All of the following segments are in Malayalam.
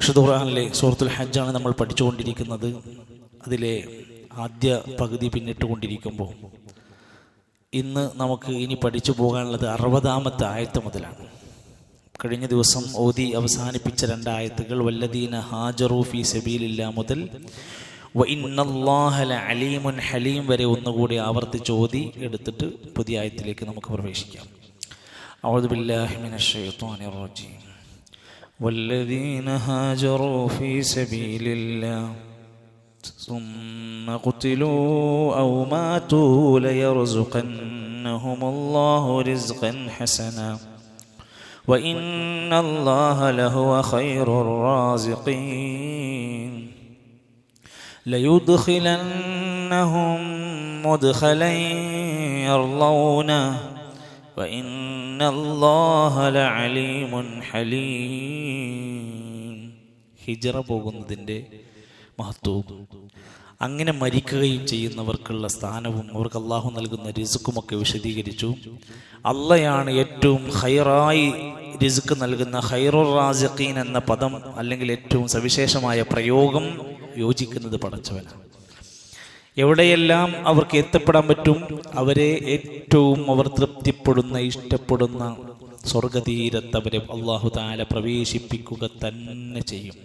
വിശുദ്ധ ഖുർആനിലെ സൂറത്തുൽ ഹജ്ജാണ് നമ്മൾ പഠിച്ചുകൊണ്ടിരിക്കുന്നത്. അതിലെ ആദ്യ പകുതി പിന്നിട്ടുകൊണ്ടിരിക്കുമ്പോൾ ഇന്ന് നമുക്ക് ഇനി പഠിച്ചു പോകാനുള്ളത് 60-ാമത്തെ ആയത്ത് മുതലാണ്. കഴിഞ്ഞ ദിവസം ഓതി അവസാനിപ്പിച്ച 2 ആയത്തുകൾ വല്ലദീന ഹാജറു ഫീ സബീലില്ലാ മുതൽ വ ഇന്നല്ലാഹ ലഅലീമുൻ ഹലീം വരെ ഒന്നുകൂടി ആവർത്തിച്ച് ഓതി എടുത്തിട്ട് പുതിയ ആയത്തിലേക്ക് നമുക്ക് പ്രവേശിക്കാം. അഊദു ബില്ലാഹി മിനശ് ശൈത്വാനിർ റജീം. വല്ലദീന ഹാജറു ഫീ സബീലില്ലാ ثم قتلوا أو ماتوا ليرزقنهم الله رزقا حسنا وإن الله لهو خير الرازقين ليدخلنهم مدخلا يرضونه وإن الله لعليم حليم. ഹിജ്റ പോകുന്നതിൻ്റെ മഹത്വവും അങ്ങനെ മരിക്കുകയും ചെയ്യുന്നവർക്കുള്ള സ്ഥാനവും അവർക്ക് അള്ളാഹു നൽകുന്ന റിസ്ക്കുമൊക്കെ വിശദീകരിച്ചു. അള്ളയാണ് ഏറ്റവും ഖൈറായി റിസ്ക് നൽകുന്ന ഖൈറുർ റാസിഖീൻ എന്ന പദം അല്ലെങ്കിൽ ഏറ്റവും സവിശേഷമായ പ്രയോഗം യോജിക്കുന്നത് പടച്ചവനാണ്. എവിടെയെല്ലാം അവർക്ക് എത്തപ്പെടാൻ പറ്റും അവരെ ഏറ്റവും അവർ തൃപ്തിപ്പെടുന്ന ഇഷ്ടപ്പെടുന്ന സ്വർഗതീരത്ത് അവരെ അള്ളാഹു തആല പ്രവേശിപ്പിക്കുക തന്നെ ചെയ്യും.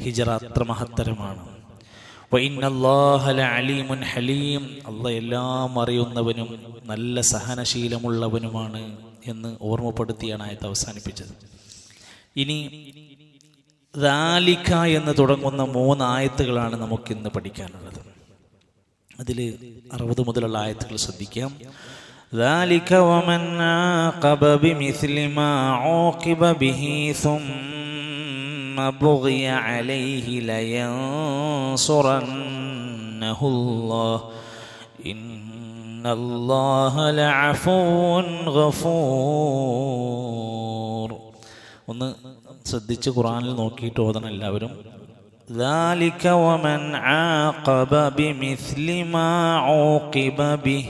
ഹിജ്റ അത്ര മഹത്തരമാണ്. വഇന്നല്ലാഹ ലഅലീമുൻ ഹലീം, അല്ലാഹ് എല്ലാം അറിയുന്നവനും നല്ല സഹനശീലമുള്ളവനുമാണ് എന്ന് ഓർമ്മപ്പെടുത്തിയാണ് ആയത്ത് അവസാനിപ്പിച്ചത്. ഇനി ദാലിക എന്ന് തുടങ്ങുന്ന 3 ആയത്തുകളാണ് നമുക്കിന്ന് പഠിക്കാനുള്ളത്. അതിൽ 60 മുതലുള്ള ആയത്തുകൾ ശ്രദ്ധിക്കാം. ദാലിക വമൻ ആഖബ ബിമിസ്ലി മാ ഊഖിബ ബിഹി ثم بغي عليه لينصرنه الله إن الله لعفو غفور. ഒന്ന് ശ്രദ്ധിച്ച് ഖുർആനിൽ നോക്കിയിട്ട് ഓതണം എല്ലാവരും. ذلك ومن عاقب بمثل ما عوقب به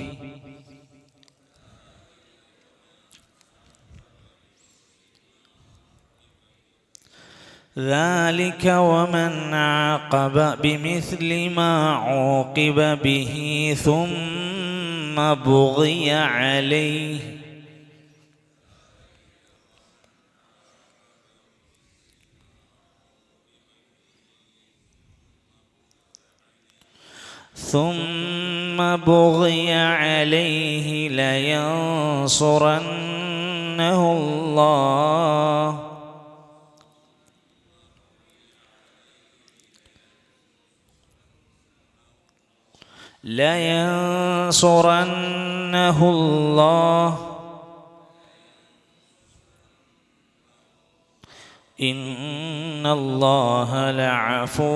ذلك ومن عاقب بمثل ما عوقب به ثم بغي عليه لينصرنه الله لينصرنه الله إن الله لعفو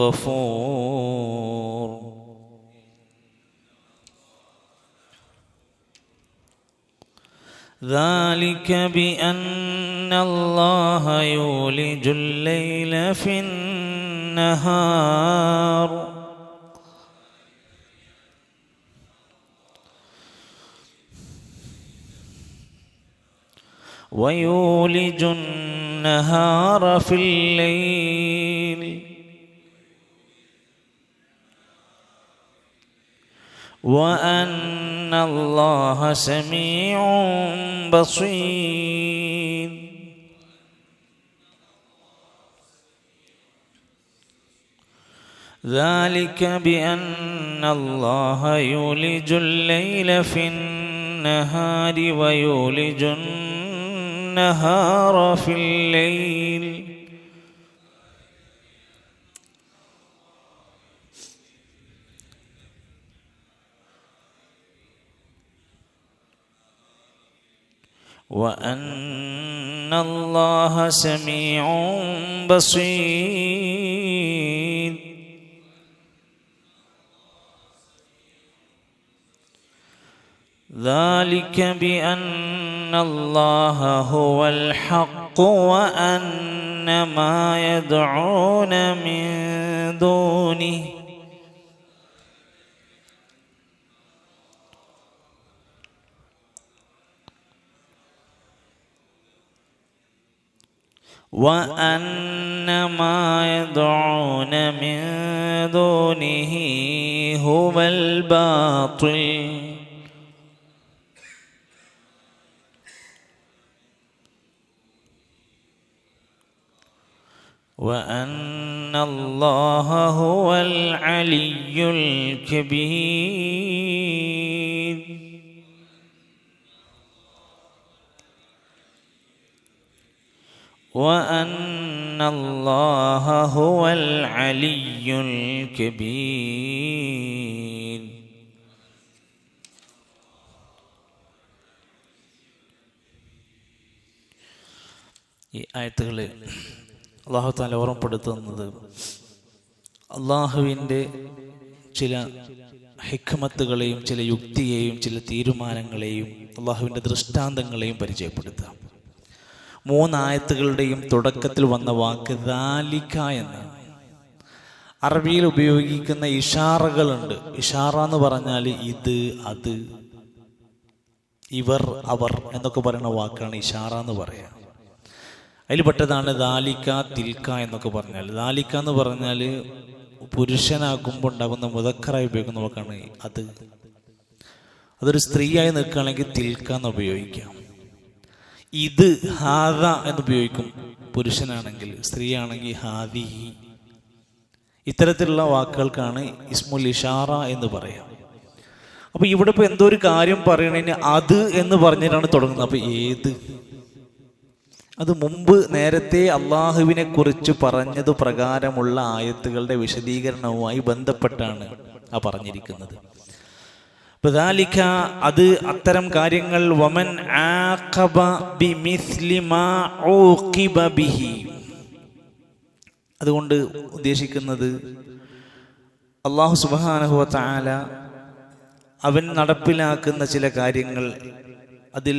غفور. ذلك بأن الله يولج الليل في النهار ويولج النهار في الليل وأن الله سميع بصير. ذلك بأن الله يولج الليل في النهار ويولج النهار في الليل وأن الله سميع بصير. ذلك بأن الله هو الحق وأن ما يدعون من دونه وأن ما يدعون من دونه هو الباطل وأن الله هو العلي الكبير وأن الله هو العلي الكبير. ഈ ആയത്തുകളിൽ അല്ലാഹു തആല ഓർമ്മപ്പെടുത്തുന്നത് അള്ളാഹുവിൻ്റെ ചില ഹിക്മത്തുകളെയും ചില യുക്തിയെയും ചില തീരുമാനങ്ങളെയും അള്ളാഹുവിൻ്റെ ദൃഷ്ടാന്തങ്ങളെയും പരിചയപ്പെടുത്തുക. 3 ആയത്തുകളുടെയും തുടക്കത്തിൽ വന്ന വാക്ക് ദാലിക എന്നാണ്. അറബിയിൽ ഉപയോഗിക്കുന്ന ഇഷാറകളുണ്ട്. ഇഷാറ എന്ന് പറഞ്ഞാൽ ഇത്, അത്, ഇവർ, അവർ എന്നൊക്കെ പറയുന്ന വാക്കാണ് ഇഷാറ എന്ന് പറയുക. അതിൽ പെട്ടതാണ് ദാലിക, തിൽക്ക എന്നൊക്കെ പറഞ്ഞാൽ. ദാലിക എന്ന് പറഞ്ഞാൽ പുരുഷനാകുമ്പോൾ ഉണ്ടാകുന്ന മുദക്കറായി ഉപയോഗിക്കുന്ന വാക്കാണ് അത്. അതൊരു സ്ത്രീയായി നിൽക്കുകയാണെങ്കിൽ തിൽക്ക എന്ന് ഉപയോഗിക്കാം. ഇത് ഹാദ എന്ന് ഉപയോഗിക്കും പുരുഷനാണെങ്കിൽ, സ്ത്രീയാണെങ്കിൽ ഹാദിഹി. ഇത്തരത്തിലുള്ള വാക്കുകൾക്കാണ് ഇസ്മുൽ ഇഷാറ എന്ന് പറയാം. അപ്പോൾ ഇവിടെ ഇപ്പോൾ എന്തോ ഒരു കാര്യം പറയണതിന് അത് എന്ന് പറഞ്ഞിട്ടാണ് തുടങ്ങുന്നത്. അപ്പോൾ ഏത്? അത് മുമ്പ് നേരത്തെ അള്ളാഹുവിനെ കുറിച്ച് പറഞ്ഞത് പ്രകാരമുള്ള ആയത്തുകളുടെ വിശദീകരണവുമായി ബന്ധപ്പെട്ടാണ് ആ പറഞ്ഞിരിക്കുന്നത്. ബദാലിക, അത് അത്തരം കാര്യങ്ങൾ. വമൻ ആഖബ ബിമിസ്ലി മാ ഊഖിബ ബിഹി, അതുകൊണ്ട് ഉദ്ദേശിക്കുന്നത് അല്ലാഹു സുബ്ഹാനഹു വ തആല അവൻ നടപ്പിലാക്കുന്ന ചില കാര്യങ്ങൾ, അതിൽ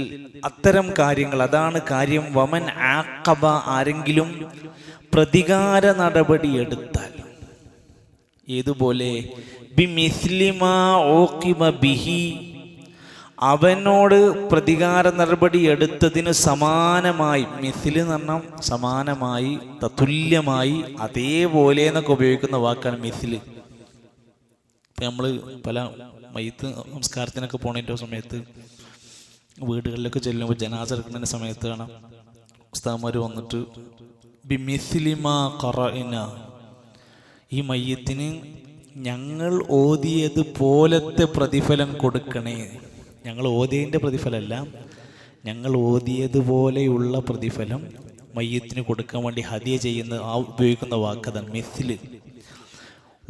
അത്തരം കാര്യങ്ങൾ, അതാണ് കാര്യം. വമൻ ആഖബ, ആരെങ്കിലും പ്രതികാര നടപടി എടുത്താൽ, ഏതുപോലെ ബിമിസ്ലി മാ ഊഖിബ ബിഹി, അവനോട് പ്രതികാര നടപടി എടുത്തതിന് സമാനമായി. മിസ്ലി എന്ന് പറഞ്ഞാൽ സമാനമായി, തത്തുല്യമായി, അതേപോലെ എന്നൊക്കെ ഉപയോഗിക്കുന്ന വാക്കാണ് മിസ്ലി. ഇപ്പം നമ്മൾ പല മയ്യിത്ത് സംസ്കാരത്തിനൊക്കെ പോണതിൻ്റെ സമയത്ത് വീടുകളിലൊക്കെ ചെല്ലുമ്പോൾ ജനാസ എടുക്കുന്നതിൻ്റെ സമയത്ത് കാണാം ഉസ്താദ്മാർ വന്നിട്ട് ബിമിസ്ലി മാ ഖറഅന, ഈ മയ്യത്തിന് ഞങ്ങൾ ഓതിയത് പോലത്തെ പ്രതിഫലം കൊടുക്കണേ. ഞങ്ങൾ ഓതിയതിൻ്റെ പ്രതിഫലമല്ല, ഞങ്ങൾ ഓതിയതുപോലെയുള്ള പ്രതിഫലം മയ്യത്തിന് കൊടുക്കാൻ വേണ്ടി ഹദിയ ചെയ്യുന്ന ഉപയോഗിക്കുന്ന വാക്കതാണ് മിസ്ല്.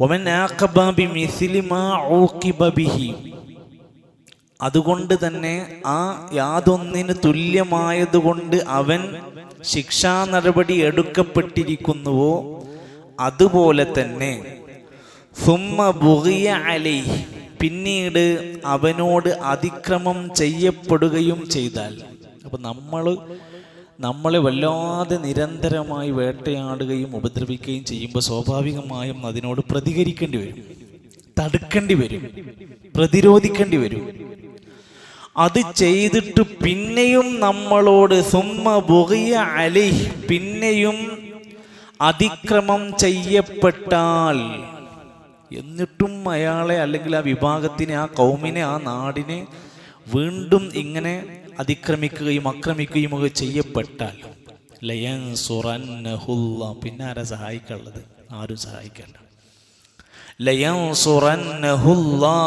വമൻ ആഖബ ബിമിസ്ലി മാ ഊഖിബ ബിഹി, അതുകൊണ്ട് തന്നെ ആ യാതൊന്നിന് തുല്യമായതുകൊണ്ട് അവൻ ശിക്ഷാ നടപടി എടുക്കപ്പെട്ടിരിക്കുന്നുവോ അതുപോലെ തന്നെ സുമ്മ ബുഗിയ അലൈഹി, പിന്നീട് അവനോട് അതിക്രമം ചെയ്യപ്പെടുകയും ചെയ്താൽ. അപ്പം നമ്മളെ വല്ലാതെ നിരന്തരമായി വേട്ടയാടുകയും ഉപദ്രവിക്കുകയും ചെയ്യുമ്പോൾ സ്വാഭാവികമായും അതിനോട് പ്രതികരിക്കേണ്ടി വരും, തടുക്കേണ്ടി വരും, പ്രതിരോധിക്കേണ്ടി വരും. അത് ചെയ്തിട്ട് പിന്നെയും നമ്മളോട് സുമ്മ ബുഗിയ അലൈഹി, പിന്നെയും അതിക്രമം ചെയ്യപ്പെട്ടാൽ, എന്നിട്ടും അയാളെ അല്ലെങ്കിൽ ആ വിഭാഗത്തിനെ, ആ കൗമിനെ, ആ നാടിനെ വീണ്ടും ഇങ്ങനെ അതിക്രമിക്കുകയും ആക്രമിക്കുകയും ഒക്കെ ചെയ്യപ്പെട്ടാൽ ലയൻസുറന്നഹുല്ലാ, പിന്നെ ആരാ സഹായിക്കാനുള്ളത്? ആരും സഹായിക്കണ്ട. ലയൻസുറന്നഹുല്ലാ,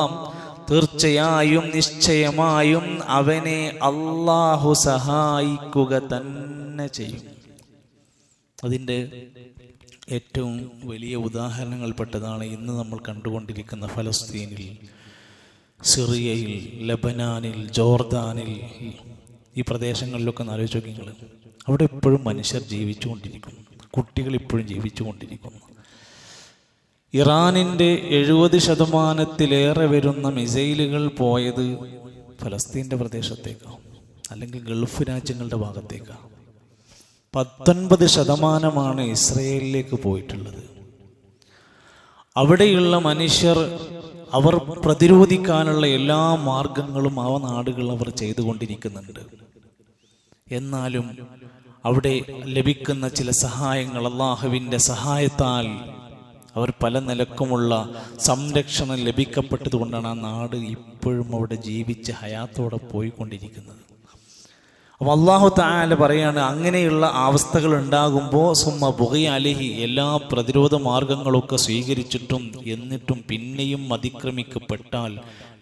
തീർച്ചയായും നിശ്ചയമായും അവനെ അല്ലാഹു സഹായിക്കുക തന്നെ ചെയ്യും. അതിൻ്റെ ഏറ്റവും വലിയ ഉദാഹരണങ്ങൾപ്പെട്ടതാണ് ഇന്ന് നമ്മൾ കണ്ടുകൊണ്ടിരിക്കുന്ന ഫലസ്തീനിൽ, സിറിയയിൽ, ലബനാനിൽ, ജോർദാനിൽ, ഈ പ്രദേശങ്ങളിലൊക്കെ ഒന്ന് ആലോചിച്ച് നോക്കി നിങ്ങൾ. അവിടെ ഇപ്പോഴും മനുഷ്യർ ജീവിച്ചുകൊണ്ടിരിക്കുന്നു, കുട്ടികൾ ഇപ്പോഴും ജീവിച്ചുകൊണ്ടിരിക്കുന്നു. ഇറാനിൻ്റെ 70% വരുന്ന മിസൈലുകൾ പോയത് ഫലസ്തീൻ്റെ പ്രദേശത്തേക്കാണ്, അല്ലെങ്കിൽ ഗൾഫ് രാജ്യങ്ങളുടെ ഭാഗത്തേക്കാണ്. 19% ഇസ്രയേലിലേക്ക് പോയിട്ടുള്ളത്. അവിടെയുള്ള മനുഷ്യർ അവർ പ്രതിരോധിക്കാനുള്ള എല്ലാ മാർഗങ്ങളും ആ നാടുകൾ അവർ ചെയ്തുകൊണ്ടിരിക്കുന്നുണ്ട്. എന്നാലും അവിടെ ലഭിക്കുന്ന ചില സഹായങ്ങൾ, അള്ളാഹുവിൻ്റെ സഹായത്താൽ അവർ പല നിലക്കുമുള്ള സംരക്ഷണം ലഭിക്കപ്പെട്ടതുകൊണ്ടാണ് ആ നാട് ഇപ്പോഴും അവിടെ ജീവിച്ച് ഹയാത്തോടെ പോയിക്കൊണ്ടിരിക്കുന്നത്. അപ്പോൾ അല്ലാഹു തആല പറയാണ്, അങ്ങനെയുള്ള അവസ്ഥകൾ ഉണ്ടാകുമ്പോൾ സുമ്മ ബുഗി അലൈഹി, എല്ലാ പ്രതിരോധ മാർഗങ്ങളൊക്കെ സ്വീകരിച്ചിട്ടും എന്നിട്ടും പിന്നെയും അതിക്രമിക്കപ്പെട്ടാൽ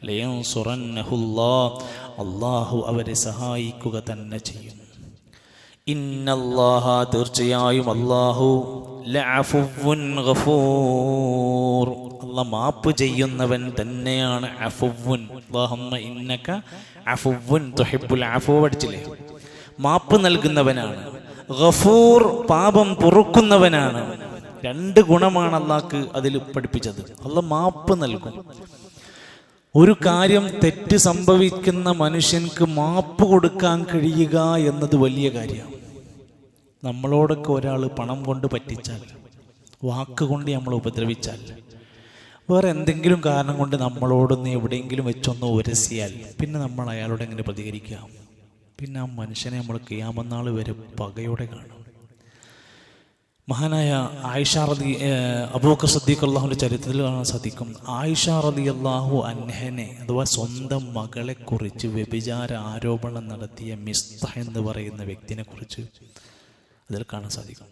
ലയൻസുറന്നഹുല്ലാഹ്, അല്ലാഹു അവരെ സഹായിക്കുക തന്നെ ചെയ്യും. ഇന്നല്ലാഹ, തീർച്ചയായും അല്ലാഹു ലഅഫുവ്വുൻ ഗഫൂർ, അല്ലാഹ് മാപ്പ് ചെയ്യുന്നവൻ തന്നെയാണ്. അഫുവ്വുൻ, അല്ലാഹുമ്മ ഇന്നക അഫുവ്വുൻ തുഹിബ്ബുൽ അഫ്വ പഠിച്ചില്ലേ? മാപ്പ് നൽകുന്നവനാണ്. ഗഫൂർ, പാപം പൊറുക്കുന്നവനാണ്. രണ്ട് ഗുണമാണ് അല്ലാഹ്ക്ക് അതിൽ പഠിപ്പിച്ചത്. അല്ലാഹ് മാപ്പ് നൽകും. ഒരു കാര്യം തെറ്റ് സംഭവിക്കുന്ന മനുഷ്യൻക്ക് മാപ്പ് കൊടുക്കാൻ കഴിയുക എന്നത് വലിയ കാര്യമാണ്. നമ്മളോടൊക്കെ ഒരാൾ പണം കൊണ്ട് പറ്റിച്ചാൽ, വാക്കുകൊണ്ട് നമ്മൾ ഉപദ്രവിച്ചാൽ, വേറെ എന്തെങ്കിലും കാരണം കൊണ്ട് നമ്മളോടൊന്ന് എവിടെയെങ്കിലും വെച്ചൊന്ന് ഉരസിയാൽ പിന്നെ നമ്മൾ അയാളോട് എങ്ങനെ പ്രതികരിക്കുക? പിന്നെ ആ മനുഷ്യനെ നമ്മൾ ഖിയാമത്ത് നാൾ വരെ പകയോടെ കാണും. മഹാനായ ആയിഷ അബൂബക്കർ സിദ്ദീഖ് അള്ളാഹുവിൻ്റെ ചരിത്രത്തിൽ കാണാൻ സാധിക്കും. ആയിഷ റളിയല്ലാഹു അൻഹനെ, അഥവാ സ്വന്തം മകളെക്കുറിച്ച് വ്യഭിചാര ആരോപണം നടത്തിയ മിസ്തഹ് എന്ന് പറയുന്ന വ്യക്തിനെ കുറിച്ച് അതിൽ കാണാൻ സാധിക്കും.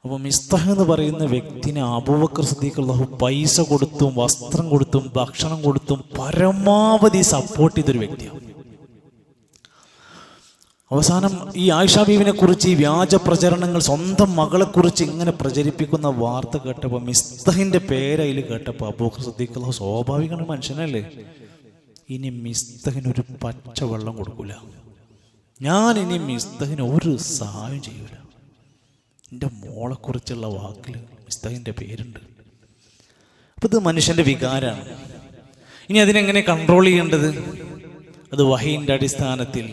അപ്പോൾ മിസ്തഹ് എന്ന് പറയുന്ന വ്യക്തിനെ അബൂബക്കർ സിദ്ദീഖ് അള്ളാഹു പൈസ കൊടുത്തും വസ്ത്രം കൊടുത്തും ഭക്ഷണം കൊടുത്തും പരമാവധി സപ്പോർട്ട് ചെയ്തൊരു വ്യക്തിയാണ്. അവസാനം ഈ ആയിഷ ബീവിനെ കുറിച്ച് ഈ വ്യാജ പ്രചരണങ്ങൾ, സ്വന്തം മകളെക്കുറിച്ച് ഇങ്ങനെ പ്രചരിപ്പിക്കുന്ന വാർത്ത കേട്ടപ്പോൾ, മിസ്തഹിന്റെ പേരയിൽ കേട്ടപ്പോൾ അബൂബക്കർ സിദ്ദീഖ് അള്ളാഹു, സ്വാഭാവികമാണ്, മനുഷ്യനല്ലേ, ഇനി മിസ്തഹിന് ഒരു പച്ച വെള്ളം കൊടുക്കൂല, ഞാൻ ഇനി മിസ്തഹിന് ഒരു സഹായം ചെയ്യൂല. എൻ്റെ മോളെക്കുറിച്ചുള്ള വാക്കിൽ മിസ്തഹിൻ്റെ പേരുണ്ട്. അപ്പം ഇത് മനുഷ്യൻ്റെ വികാരമാണ്. ഇനി അതിനെങ്ങനെ കൺട്രോൾ ചെയ്യേണ്ടത്? അത് വഹീൻ്റെ അടിസ്ഥാനത്തിൽ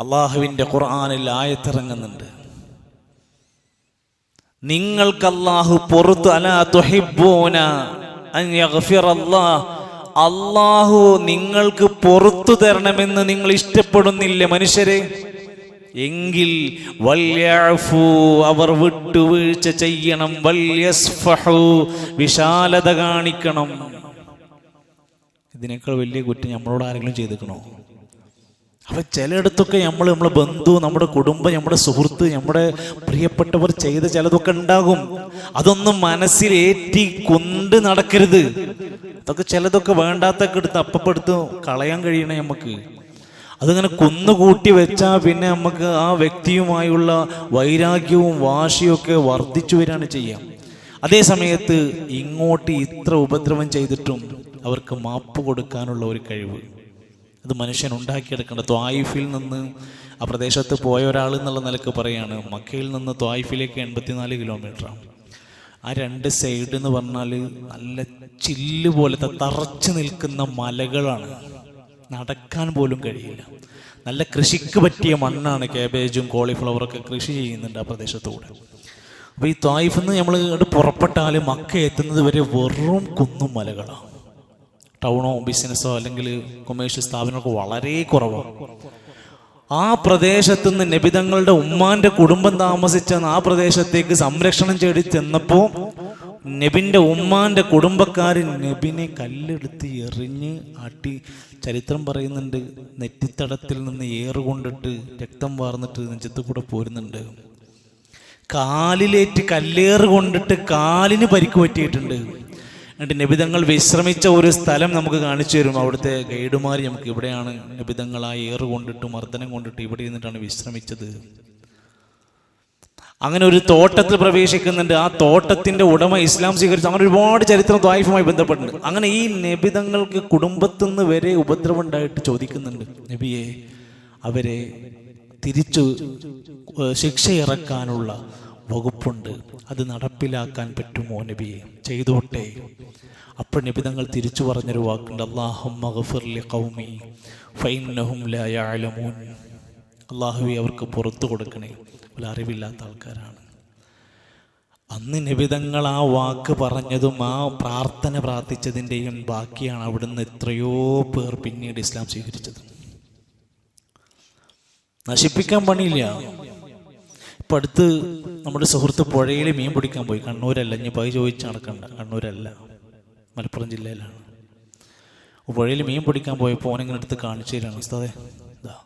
അള്ളാഹുവിൻ്റെ ഖുർആനിൽ ആയത്തിറങ്ങുന്നുണ്ട്. നിങ്ങൾക്ക് അല്ലാഹു പുറത്ത്, അലാ തുഹിബ്ബൂന അൻ യഗ്ഫിറല്ലാഹ്, അല്ലാഹു നിങ്ങൾക്ക് പുറത്തു തരണമെന്ന് നിങ്ങൾ ഇഷ്ടപ്പെടുന്നില്ലേ മനുഷ്യരെ? എങ്കിൽ വല്യഅഫു, അവർ വിട്ടുവീഴ്ച ചെയ്യണം, വല്യസ്ഫഹു, വിശാലത കാണിക്കണം. ഇതിനേക്കാൾ വലിയ കുറ്റം നമ്മളോട് ആരെങ്കിലും ചെയ്തിക്കണോ? അപ്പം ചിലയിടത്തൊക്കെ നമ്മളെ ബന്ധു, നമ്മുടെ കുടുംബം, നമ്മുടെ സുഹൃത്ത്, നമ്മുടെ പ്രിയപ്പെട്ടവർ ചെയ്ത ചിലതൊക്കെ ഉണ്ടാകും. അതൊന്നും മനസ്സിലേറ്റി കൊണ്ട് നടക്കരുത്. അതൊക്കെ ചിലതൊക്കെ വേണ്ടാത്തൊക്കെ എടുത്ത് അപ്പപ്പെടുത്ത് കളയാൻ കഴിയണേ നമുക്ക്. അതിങ്ങനെ കുന്നുകൂട്ടി വെച്ചാൽ പിന്നെ നമുക്ക് ആ വ്യക്തിയുമായുള്ള വൈരാഗ്യവും വാശിയും ഒക്കെ വർദ്ധിച്ചു വരികയാണ് ചെയ്യാം. അതേ സമയത്ത് ഇങ്ങോട്ട് ഇത്ര ഉപദ്രവം ചെയ്തിട്ടും അവർക്ക് മാപ്പ് കൊടുക്കാനുള്ള ഒരു കഴിവ് അത് മനുഷ്യൻ ഉണ്ടാക്കിയെടുക്കേണ്ട. ത്വായിഫിൽ നിന്ന് ആ പ്രദേശത്ത് പോയ ഒരാൾ എന്നുള്ള നിലക്ക് പറയാണ്, മക്കയിൽ നിന്ന് ത്വായിഫിലേക്ക് 84 കിലോമീറ്ററാണ്. ആ രണ്ട് സൈഡ് എന്ന് പറഞ്ഞാൽ നല്ല ചില്ല് പോലത്തെ തറച്ചു നിൽക്കുന്ന മലകളാണ്, നടക്കാൻ പോലും കഴിയില്ല. നല്ല കൃഷിക്ക് പറ്റിയ മണ്ണാണ്, കാബേജും കോളിഫ്ലവറൊക്കെ കൃഷി ചെയ്യുന്നുണ്ട് ആ പ്രദേശത്തൂടെ. അപ്പോൾ ഈ ത്വായിഫിൽ നിന്ന് നമ്മൾ പുറപ്പെട്ടാൽ മക്ക എത്തുന്നത് വരെ വെറും കുന്നും മലകളാണ്. ടൗണോ ബിസിനസ്സോ അല്ലെങ്കിൽ കൊമേഴ്ഷ്യൽ സ്ഥാപനമൊക്കെ വളരെ കുറവാണ്. ആ പ്രദേശത്തു നിന്ന് നബിതങ്ങളുടെ ഉമ്മാന്റെ കുടുംബം താമസിച്ച ആ പ്രദേശത്തേക്ക് സംരക്ഷണം തേടി ചെന്നപ്പോൾ നബിന്റെ ഉമ്മാന്റെ കുടുംബക്കാരൻ നബിനെ കല്ലെടുത്ത് എറിഞ്ഞ് അടി. ചരിത്രം പറയുന്നുണ്ട്, നെറ്റിത്തടത്തിൽ നിന്ന് ഏറുകൊണ്ടിട്ട് രക്തം വാർന്നിട്ട് നെഞ്ചത്ത് കൂടെ പോരുന്നുണ്ട്. കാലിലേറ്റ് കല്ലേറ് കൊണ്ടിട്ട് കാലിന് പരിക്ക് പറ്റിയിട്ടുണ്ട്. എന്നിട്ട് നബിതങ്ങൾ വിശ്രമിച്ച ഒരു സ്ഥലം നമുക്ക് കാണിച്ചു തരും. അവിടുത്തെ ഗൈഡുമാർ നമുക്ക്, ഇവിടെയാണ് നബിതങ്ങൾ ആ ഏറ് കൊണ്ടിട്ട് മർദ്ദനം കൊണ്ടിട്ട് ഇവിടെ ഇരുന്നിട്ടാണ് വിശ്രമിച്ചത്. അങ്ങനെ ഒരു തോട്ടത്തിൽ പ്രവേശിക്കുന്നുണ്ട്. ആ തോട്ടത്തിന്റെ ഉടമ ഇസ്ലാം സ്വീകരിച്ചു. അങ്ങനെ ഒരുപാട് ചരിത്രം ത്വായിഫുമായി ബന്ധപ്പെട്ടുണ്ട്. അങ്ങനെ ഈ നബിതങ്ങൾക്ക് കുടുംബത്തിൽ നിന്ന് വരെ ഉപദ്രവം ഉണ്ടായിട്ട് ചോദിക്കുന്നുണ്ട്, നബിയെ അവരെ തിരിച്ചു ശിക്ഷ ഇറക്കാനുള്ള വകുപ്പുണ്ട്, അത് നടപ്പിലാക്കാൻ പറ്റുമോ നബിയെ? ചെയ്തോട്ടെ. അപ്പോൾ നബിതങ്ങൾ തിരിച്ചു പറഞ്ഞൊരു വാക്കുണ്ട്, അല്ലാഹുമ്മ ഗ്ഫിർ ലിഖൗമി ഫഇന്നഹും ലാ യഅലമൂൻ. അല്ലാഹുവേ അവർക്ക് പുറത്തു കൊടുക്കണേ, ഒരു അറിവില്ലാത്ത ആൾക്കാരാണ്. അന്ന് നബിതങ്ങൾ ആ വാക്ക് പറഞ്ഞതും ആ പ്രാർത്ഥന പ്രാർത്ഥിച്ചതിൻ്റെയും ബാക്കിയാണ് അവിടുന്ന് എത്രയോ പേർ പിന്നീട് ഇസ്ലാം സ്വീകരിച്ചത്. നശിപ്പിക്കാൻ പണിയില്ല, ഇപ്പം അടുത്ത് നമ്മുടെ സുഹൃത്ത് പുഴയിൽ മീൻ പിടിക്കാൻ പോയി. കണ്ണൂരല്ല, ഇനി പോയി ചോദിച്ച് നടക്കണ്ട, കണ്ണൂരല്ല, മലപ്പുറം ജില്ലയിലാണ്. പുഴയിൽ മീൻ പിടിക്കാൻ പോയപ്പോൾ ഓനിങ്ങനെ എടുത്ത് കാണിച്ചു തരാണ്. ഉസ്താദേ, ഇതാ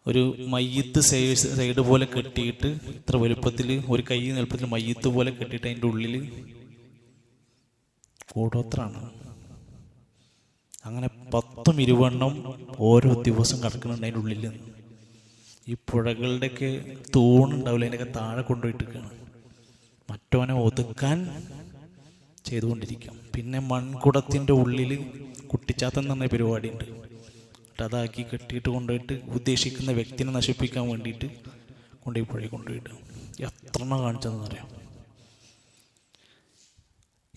ഒരു മയ്യത്ത് സൈഡ് പോലെ കെട്ടിയിട്ട്, ഇത്ര വലുപ്പത്തിൽ, ഒരു കൈ വലുപ്പത്തിൽ മയ്യത്ത് പോലെ കെട്ടിയിട്ട് അതിൻ്റെ ഉള്ളിൽ കൂടോത്രാണ്. അങ്ങനെ 10-20 ഓരോ ദിവസം കിടക്കുന്നുണ്ട് അതിൻ്റെ ഉള്ളിൽ. ഈ പുഴകളുടെയൊക്കെ തൂണുണ്ടാവില്ല, അതിൻ്റെയൊക്കെ താഴെ കൊണ്ടുപോയിട്ടിരിക്കുകയാണ്. മറ്റവനെ ഒതുക്കാൻ ചെയ്തുകൊണ്ടിരിക്കും. പിന്നെ മൺകുടത്തിൻ്റെ ഉള്ളിൽ കുട്ടിച്ചാത്തൻ എന്ന് പറഞ്ഞ പരിപാടിയുണ്ട്. അതാക്കി കെട്ടിയിട്ട് കൊണ്ടുപോയിട്ട് ഉദ്ദേശിക്കുന്ന വ്യക്തിനെ നശിപ്പിക്കാൻ വേണ്ടിയിട്ട് കൊണ്ടുപോയി പുഴയിൽ കൊണ്ടുപോയിട്ട് എത്ര കാണിച്ചതെന്നറിയാം.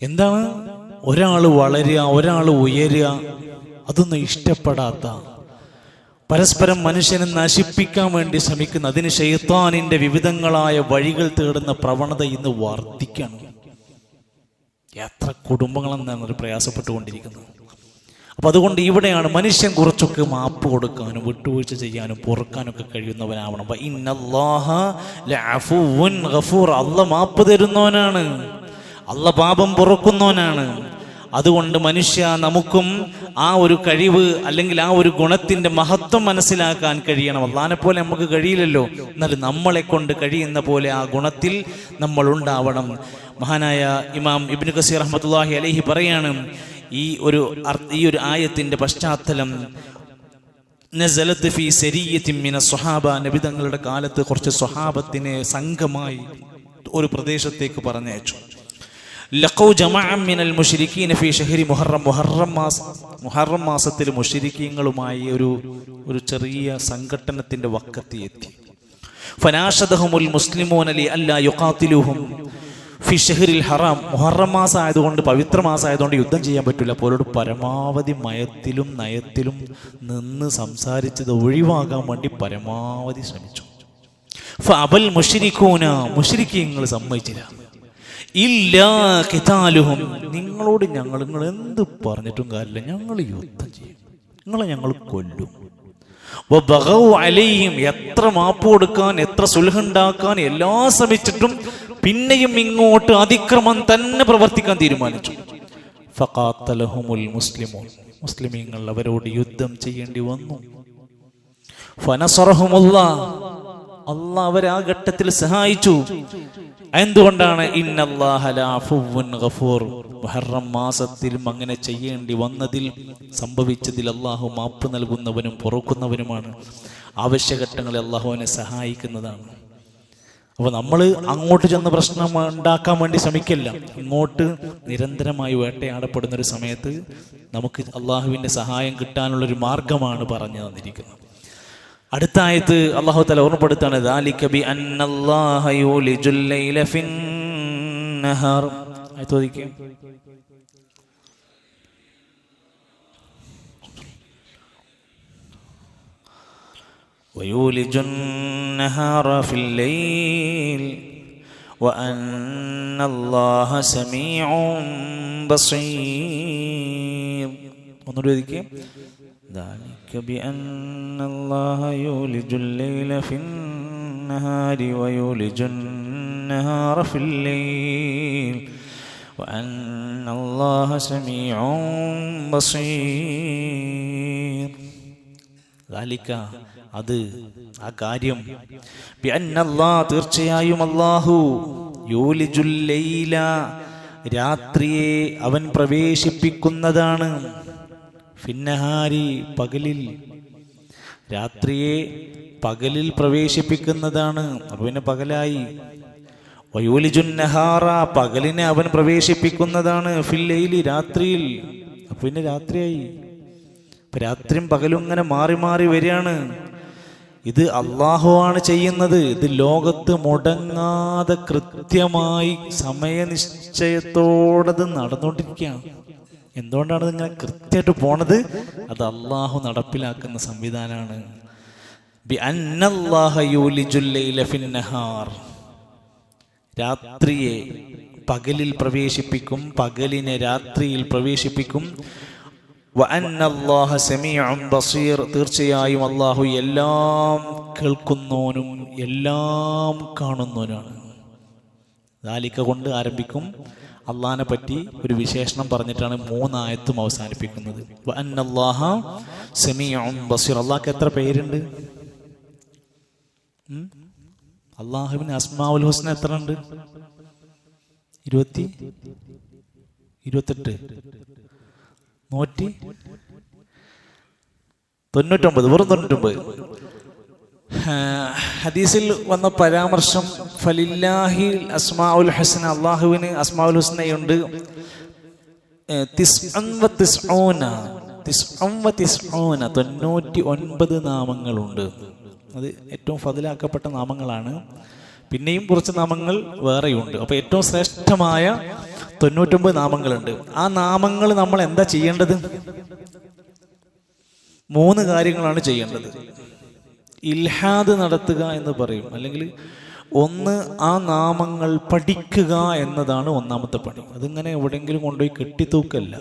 എന്താണ് ഒരാൾ വളരുക, ഒരാൾ ഉയരുക, അതൊന്നും ഇഷ്ടപ്പെടാത്ത, പരസ്പരം മനുഷ്യനെ നശിപ്പിക്കാൻ വേണ്ടി ശ്രമിക്കുന്ന, അതിന് ശൈത്താനിൻ്റെ വിവിധങ്ങളായ വഴികൾ തേടുന്ന പ്രവണത ഇന്ന് വർദ്ധിക്കുകയാണ്. എത്ര കുടുംബങ്ങളെന്നാണ് പ്രയാസപ്പെട്ടുകൊണ്ടിരിക്കുന്നത്. അപ്പം അതുകൊണ്ട് ഇവിടെയാണ് മനുഷ്യൻ കുറച്ചൊക്കെ മാപ്പ് കൊടുക്കാനും വിട്ടുവീഴ്ച ചെയ്യാനും പൊറുക്കാനൊക്കെ കഴിയുന്നവനാവണം. ഇന്നല്ലാഹ ലഅഫുവ്വുൻ ഗഫൂർ, അല്ലാഹ് മാപ്പ് തരുന്നവനാണ്, അല്ലാഹ് പാപം പൊറുക്കുന്നവനാണ്. അതുകൊണ്ട് മനുഷ്യ, നമുക്കും ആ ഒരു കഴിവ് അല്ലെങ്കിൽ ആ ഒരു ഗുണത്തിൻ്റെ മഹത്വം മനസ്സിലാക്കാൻ കഴിയണം. അല്ലാഹനെ പോലെ നമുക്ക് കഴിയില്ലല്ലോ, എന്നാലും നമ്മളെ കൊണ്ട് കഴിയുന്ന പോലെ ആ ഗുണത്തിൽ നമ്മൾ ഉണ്ടാവണം. മഹാനായ ഇമാം ഇബ്നു കസീർ റഹ്മത്തുള്ളാഹി അലൈഹി പറയാണ്, ഈ ഒരു ആയത്തിന്റെ പശ്ചാത്തലം നസലത്ത് ഫീ സരിയ്യത്തിൻ മിന സ്വഹാബ, നബി തങ്ങളുടെ കാലത്ത് കുറച്ച് സ്വഹാബത്തിനെ സംഘമായി ഒരു പ്രദേശത്തേക്ക് പറഞ്ഞയച്ചു. ലഖൗ ജമഅൻ മിനൽ മുശ്രിക്കീന ഫീ ശഹരി മുഹറം, മുഹറം മാസത്തിൽ മുശ്രിക്കീങ്ങളുമായി ഒരു ചെറിയ സംഘട്ടനത്തിന്റെ വക്കത്ത് എത്തി. ഫനാഷദഹുൽ മുസ്ലിമൂന ലി അല്ലാ യുഖാതിലുഹും ഫി ഷഹ്റിൽ ഹറാം, മുഹറം മാസം ആയതുകൊണ്ട്, പവിത്ര മാസം ആയതുകൊണ്ട് യുദ്ധം ചെയ്യാൻ പറ്റില്ല. പോലോട് പരമാവധി മയത്തിലും നയത്തിലും നിന്ന് സംസാരിച്ചത് ഒഴിവാകാൻ വേണ്ടി പരമാവധി ശ്രമിച്ചു. ഫഅബൽ മുശ്രികൂന, മുശ്രിക്കീങ്ങൾ സമ്മതിച്ചില്ല. ഇല്ലാ ഖിതാലുഹും, നിങ്ങളോട് നിങ്ങൾ എന്ത് പറഞ്ഞിട്ടും കാര്യമില്ല, ഞങ്ങൾ യുദ്ധം ചെയ്യും, നിങ്ങളെ ഞങ്ങൾ കൊല്ലും. വബഗൗ അലൈഹിം, എത്ര മാപ്പ് കൊടുക്കാൻ, എത്ര സുൽഹുണ്ടാക്കാൻ എല്ലാം ശ്രമിച്ചിട്ടും പിന്നെയും ഇങ്ങോട്ട് അതിക്രമം തന്നെ പ്രവർത്തിക്കാൻ തീരുമാനിച്ചു. ഫഖാതലഹുമുൽ മുസ്ലിമൂൻ, മുസ്ലിമീങ്ങൾ അവരോട് യുദ്ധം ചെയ്യേണ്ടി വന്നു. ഫനസറഹുമുല്ലാഹ്, അല്ലാഹ് അവരെ ആ ഘട്ടത്തിൽ സഹായിച്ചു. എന്തുകൊണ്ടാണ്? ഇന്നല്ലാഹ ലഅഫുവ്വുൻ ഗഫൂർ, മുഹറം മാസത്തിലും അങ്ങനെ ചെയ്യേണ്ടി വന്നതിൽ, സംഭവിച്ചതിൽ അല്ലാഹു മാപ്പ് നൽകുന്നവനും പൊറുക്കുന്നവനുമാണ്. ആവശ്യഘട്ടങ്ങളിൽ അല്ലാഹുവിനെ സഹായിക്കുന്നതാണ്. അപ്പോൾ നമ്മൾ അങ്ങോട്ട് ചെന്ന് പ്രശ്നം ഉണ്ടാക്കാൻ വേണ്ടി ശ്രമിക്കില്ല. ഇങ്ങോട്ട് നിരന്തരമായി വേട്ടയാടപ്പെടുന്നൊരു സമയത്ത് നമുക്ക് അള്ളാഹുവിൻ്റെ സഹായം കിട്ടാനുള്ളൊരു മാർഗമാണ് പറഞ്ഞു തന്നിരിക്കുന്നത്. അടുത്ത ആയത്ത് അല്ലാഹു തആല ഓർമ്മപ്പെടുത്താണ്, ദാലിക ബി അന്നല്ലാഹ യൂലിജുൽ ലൈല ഫിന്നഹാർ. ആയത്ത് ഓദിക്കേ. ويولج النهار في الليل وأن الله سميع بصير. ذلك بأن الله يولج الليل في النهار ويولج النهار في الليل وأن الله سميع بصير. ذلك, അത് ആ കാര്യം, തീർച്ചയായും അല്ലാഹു യൂലിജുൽ ലൈല, രാത്രിയെ അവൻ പ്രവേശിപ്പിക്കുന്നതാണ്, ഫിന്നഹാരി, പകലിൽ, രാത്രിയെ പകലിൽ പ്രവേശിപ്പിക്കുന്നതാണ്. അപ്പോൾ പിന്നെ പകലായി. വയൂലിജുൻ നഹാറ, പകലിനെ അവൻ പ്രവേശിപ്പിക്കുന്നതാണ്, ഫിൽ ലൈലി, രാത്രിയിൽ. അപ്പോൾ പിന്നെ രാത്രിയായി. ഇപ്പം രാത്രിയും പകലും ഇങ്ങനെ മാറി മാറി വരികയാണ്. ഇത് അള്ളാഹുവാണ് ചെയ്യുന്നത്. ഇത് ലോകത്ത് മുടങ്ങാതെ കൃത്യമായി സമയനിശ്ചയത്തോടത് നടന്നുകൊണ്ടിരിക്കുകയാണ്. എന്തുകൊണ്ടാണ് ഇതിങ്ങനെ കൃത്യമായിട്ട് പോണത്? അത് അള്ളാഹു നടപ്പിലാക്കുന്ന സംവിധാനമാണ്. ബി അന്നല്ലാഹ യൂലിജുൽ ലൈല ഫിന്നഹാർ, രാത്രിയെ പകലിൽ പ്രവേശിപ്പിക്കും, പകലിനെ രാത്രിയിൽ പ്രവേശിപ്പിക്കും. വഅന്നല്ലാഹ സമീഉൻ ബസീർ, തീർച്ചയായും അല്ലാഹു എല്ലാം കേൾക്കുന്നവനും എല്ലാം കാണുന്നവനാണ്. ദാലിക കൊണ്ട് ആരംഭിക്കും. അള്ളാഹിനെ പറ്റി ഒരു വിശേഷണം പറഞ്ഞിട്ടാണ് 3 ആയത്തും അവസാനിപ്പിക്കുന്നത്. വഅന്നല്ലാഹ സമീഉൻ ബസീർ. അള്ളാഹ്ക്ക് എത്ര പേരുണ്ട്? അള്ളാഹുവിന് അസ്മാഉൽ ഹുസ്ന എത്ര ഉണ്ട്? 28 199, വെറും 99. ഹദീസിൽ വന്ന പരാമർശം ഫലില്ലാഹിൽ അസ്മാഉൽ ഹുസ്ന, അള്ളാഹുവിന് അസ്മാഉൽ ഹുസ്നയുണ്ട് 99 നാമങ്ങളുണ്ട്. അത് ഏറ്റവും ഫضിലാക്കപ്പെട്ട നാമങ്ങളാണ്. പിന്നെയും കുറച്ച് നാമങ്ങൾ വേറെയുണ്ട്. അപ്പോൾ ഏറ്റവും ശ്രേഷ്ഠമായ 99 നാമങ്ങളുണ്ട്. ആ നാമങ്ങൾ നമ്മൾ എന്താ ചെയ്യേണ്ടത്? 3 കാര്യങ്ങളാണ് ചെയ്യേണ്ടത്. ഇൽഹാദ് നടത്തുക എന്ന് പറയും, അല്ലെങ്കിൽ ഒന്ന് ആ നാമങ്ങൾ പഠിക്കുക എന്നതാണ് ഒന്നാമത്തെ പണി. അതിങ്ങനെ എവിടെയെങ്കിലും കൊണ്ടുപോയി കെട്ടിത്തൂക്കല്ല.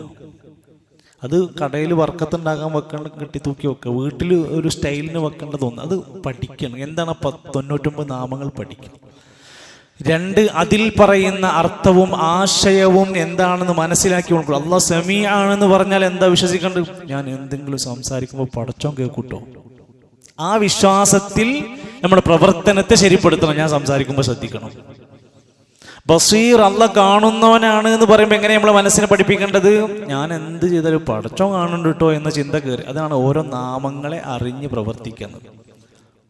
അത് കടയിൽ വർക്കത്തുണ്ടാകാൻ വെക്കേണ്ട കെട്ടിത്തൂക്കി വെക്കുക, വീട്ടിൽ ഒരു സ്റ്റൈലിന് വെക്കേണ്ടതൊന്നും. അത് പഠിക്കണം. എന്താണ് 99 നാമങ്ങൾ പഠിക്കുക. 2, അതിൽ പറയുന്ന അർത്ഥവും ആശയവും എന്താണെന്ന് മനസ്സിലാക്കി കൊടുക്കുക. അല്ലാഹ് സമീ ആണെന്ന് പറഞ്ഞാൽ എന്താ വിശ്വസിക്കേണ്ടത്? ഞാൻ എന്തെങ്കിലും സംസാരിക്കുമ്പോൾ പടച്ചോൻ കേൾക്കൂട്ടോ. ആ വിശ്വാസത്തിൽ നമ്മുടെ പ്രവർത്തനത്തെ ശരിപ്പെടുത്തണം. ഞാൻ സംസാരിക്കുമ്പോൾ ശ്രദ്ധിക്കണം. ബസീർ, അല്ലാഹ് കാണുന്നവനാണ് എന്ന് പറയുമ്പോൾ എങ്ങനെ നമ്മളെ മനസ്സിനെ പഠിപ്പിക്കേണ്ടത്? ഞാൻ എന്ത് ചെയ്താലും പടച്ചോൻ കാണുന്നുണ്ട് കേട്ടോ എന്ന ചിന്ത കയറി. അതാണ് ഓരോ നാമങ്ങളെ അറിഞ്ഞ് പ്രവർത്തിക്കുന്നത്.